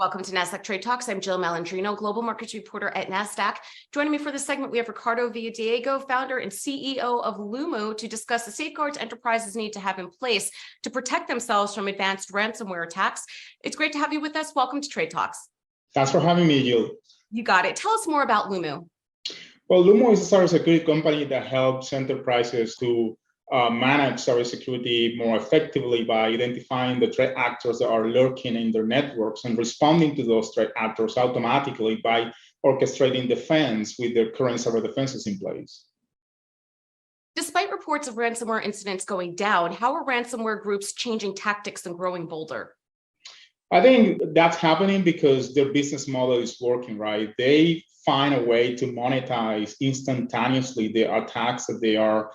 Welcome to Nasdaq TradeTalks. I'm Jill Malandrino, Global Markets Reporter at Nasdaq. Joining me for this segment, we have Ricardo Villadiego, founder and CEO of Lumu, to discuss the safeguards enterprises need to have in place to protect themselves from advanced ransomware attacks. It's great to have you with us. Welcome to Trade Talks. Thanks for having me, Jill. You got it. Tell us more about Lumu. Well, Lumu is a cybersecurity company that helps enterprises to manage cybersecurity more effectively by identifying the threat actors that are lurking in their networks and responding to those threat actors automatically by orchestrating defense with their current cyber defenses in place. Despite reports of ransomware incidents going down, how are ransomware groups changing tactics and growing bolder? I think that's happening because their business model is working, right? They find a way to monetize instantaneously the attacks that they are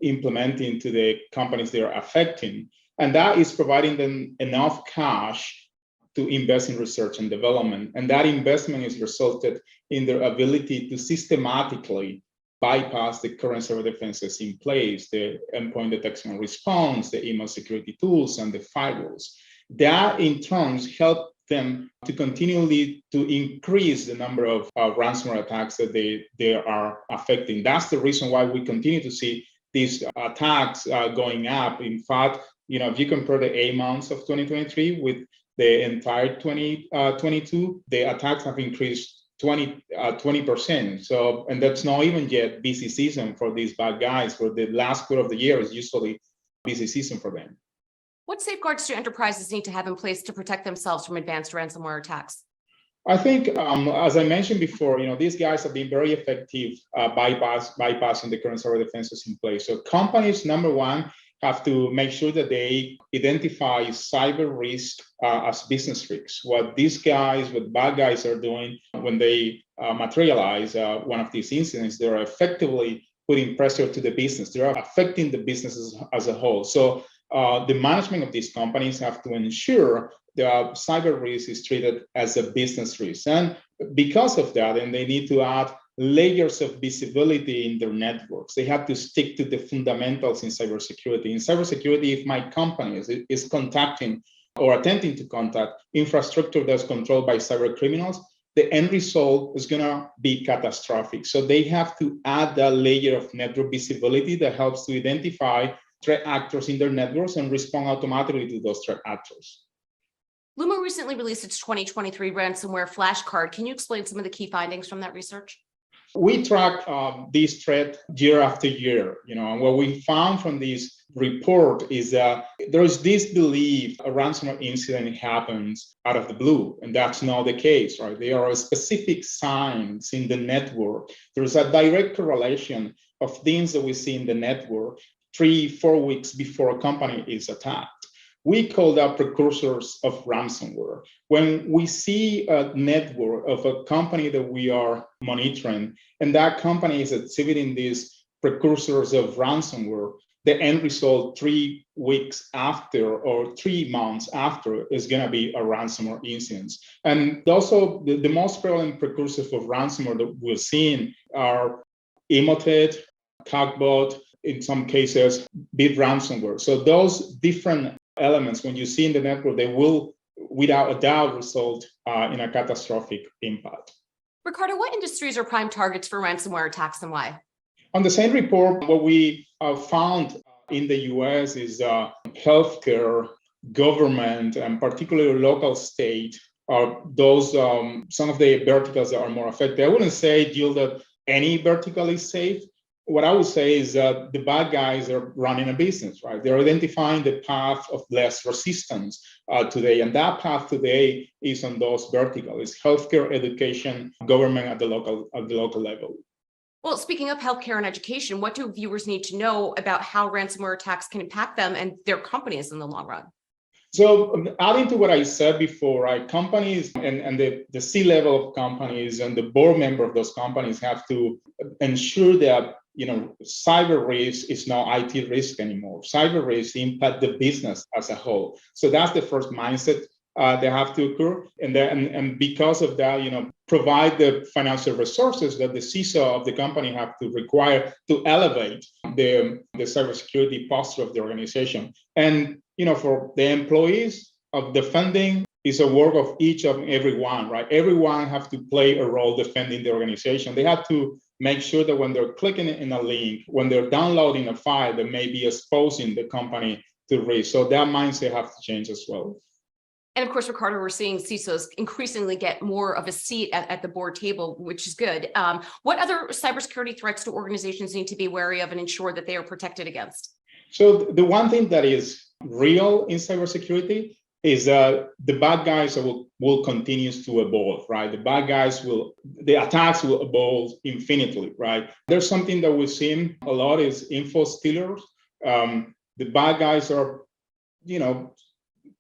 implementing to the companies they are affecting. And that is providing them enough cash to invest in research and development. And that investment is resulted in their ability to systematically bypass the current cyber defenses in place, the endpoint detection and response, the email security tools, and the firewalls. That in turn help them to continually to increase the number of ransomware attacks that they are affecting. That's the reason why we continue to see these attacks going up. In fact, if you compare the 8 months of 2023 with the entire 2022, the attacks have increased 20%. So, and that's not even yet busy season for these bad guys, where the last quarter of the year is usually busy season for them. What safeguards do enterprises need to have in place to protect themselves from advanced ransomware attacks? I think, as I mentioned before, these guys have been very effective bypassing the current cyber defenses in place. So companies, number one, have to make sure that they identify cyber risk as business risks. What bad guys are doing when they materialize one of these incidents, they're effectively putting pressure to the business. They are affecting the businesses as a whole. So the management of these companies have to ensure that cyber risk is treated as a business risk. And because of that, and they need to add layers of visibility in their networks. They have to stick to the fundamentals in cybersecurity. In cybersecurity, if my company is contacting or attempting to contact infrastructure that's controlled by cyber criminals, the end result is going to be catastrophic. So they have to add that layer of network visibility that helps to identify threat actors in their networks and respond automatically to those threat actors. Lumu recently released its 2023 ransomware Flashcard. Can you explain some of the key findings from that research? We track this threat year after year, and what we found from this report is that there is this belief a ransomware incident happens out of the blue, and that's not the case, right? There are specific signs in the network. There's a direct correlation of things that we see in the network 3-4 weeks before a company is attacked. We call that precursors of ransomware. When we see a network of a company that we are monitoring, and that company is exhibiting these precursors of ransomware, the end result 3 weeks after or 3 months after is going to be a ransomware incident. And also the most prevalent precursors of ransomware that we're seeing are Emotet, Cagbot, in some cases, bit ransomware. So those different elements, when you see in the network, they will, without a doubt, result in a catastrophic impact. Ricardo, what industries are prime targets for ransomware attacks and why? On the same report, what we found in the US is healthcare, government, and particularly local state are those some of the verticals that are more affected. I wouldn't say, Jill, that any vertical is safe. What I would say is that the bad guys are running a business, right? They're identifying the path of less resistance today. And that path today is on those verticals. It's healthcare, education, government at the local level. Well, speaking of healthcare and education, what do viewers need to know about how ransomware attacks can impact them and their companies in the long run? So adding to what I said before, right, companies and the C-level of companies and the board member of those companies have to ensure that cyber risk is not IT risk anymore. Cyber risk impact the business as a whole. So that's the first mindset that have to occur. And because of that, provide the financial resources that the CISO of the company have to require to elevate the cybersecurity posture of the organization. And for the employees of defending is a work of each of everyone, right? Everyone have to play a role defending the organization. They have to make sure that when they're clicking in a link, when they're downloading a file that may be exposing the company to risk. So that mindset has to change as well. And of course, Ricardo, we're seeing CISOs increasingly get more of a seat at the board table, which is good. What other cybersecurity threats do organizations need to be wary of and ensure that they are protected against? So the one thing that is real in cybersecurity is that the bad guys will continue to evolve, right? The attacks will evolve infinitely, right? There's something that we've seen a lot is info stealers. The bad guys are,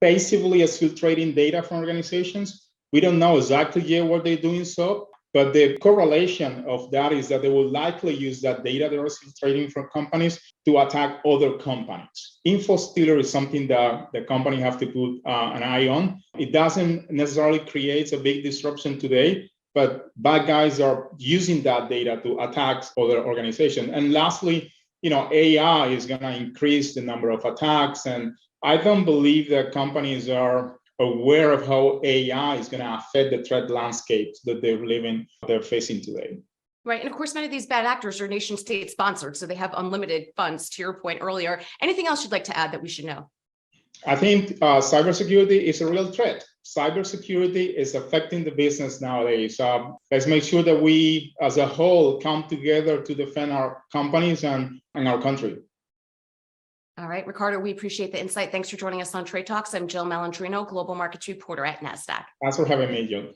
basically exfiltrating data from organizations. We don't know exactly yet what they're doing so, but the correlation of that is that they will likely use that data they're exfiltrating from companies to attack other companies. Info stealer is something that the company have to put an eye on. It doesn't necessarily create a big disruption today, but bad guys are using that data to attack other organizations. And lastly, AI is going to increase the number of attacks, and I don't believe that companies are aware of how AI is going to affect the threat landscapes that they're facing today. Right. And of course, many of these bad actors are nation state sponsored, so they have unlimited funds, to your point earlier. Anything else you'd like to add that we should know? I think cybersecurity is a real threat. Cybersecurity is affecting the business nowadays. Let's make sure that we, as a whole, come together to defend our companies and our country. All right, Ricardo, we appreciate the insight. Thanks for joining us on Trade Talks. I'm Jill Malandrino, Global Markets Reporter at Nasdaq. Thanks for having me, Jill.